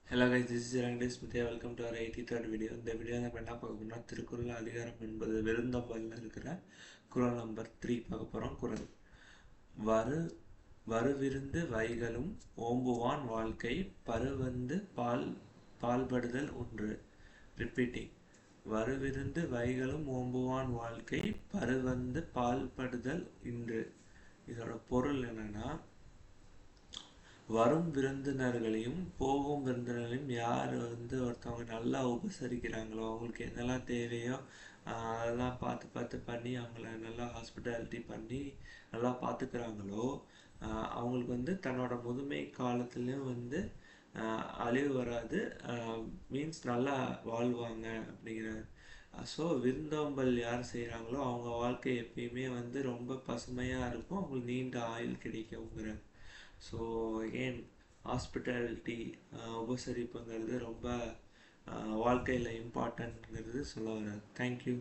Hello guys, this is Rangadesh Mithya. Welcome to our 83rd video. இந்த video நம்ம என்ன பார்க்க போறோம்னா திருக்குறள் அதிகாரம் என்பது விருந்தோம்பல்ல இருக்கிற குறள் நம்பர் 3 பார்க்க போறோம். குறள் வரு வருவிருந்து வைகளும் ஓம்புவான் வாழ்க்கை பருவந்து பால்படுதல் ஒன்று. ரிப்பீட்டிங். வருவிருந்து வைகளும் ஓம்புவான் வாழ்க்கை பருவந்து பால்படுதல் இன்று. இதோட பொருள் என்னன்னா, வரும் விருந்தினர்களையும் போகும் விருந்தினர்களையும் யார் ஒருத்தவங்க நல்லா உபசரிக்கிறாங்களோ, அவங்களுக்கு என்னெல்லாம் தேவையோ அதெல்லாம் பார்த்து பண்ணி அவங்கள நல்லா ஹாஸ்பிட்டாலிட்டி பண்ணி நல்லா பார்த்துக்கிறாங்களோ, அவங்களுக்கு தன்னோட முதுமை காலத்துலேயும் அழிவு வராது, மீன்ஸ் நல்லா வாழ்வாங்க அப்படிங்கிறார். ஸோ விருந்தோம்பல் யார் செய்கிறாங்களோ அவங்க வாழ்க்கை எப்பயுமே ரொம்ப பசுமையாக இருக்கும், அவங்களுக்கு நீண்ட ஆயுள் கிடைக்குங்கிறார். ஸோ அகெயின் ஹாஸ்பிட்டாலிட்டி உபசரிப்புங்கிறது ரொம்ப வாழ்க்கையில் இம்பார்ட்டன்ட்ங்கிறது சொல்ல வர்றாரு. தேங்க்யூ.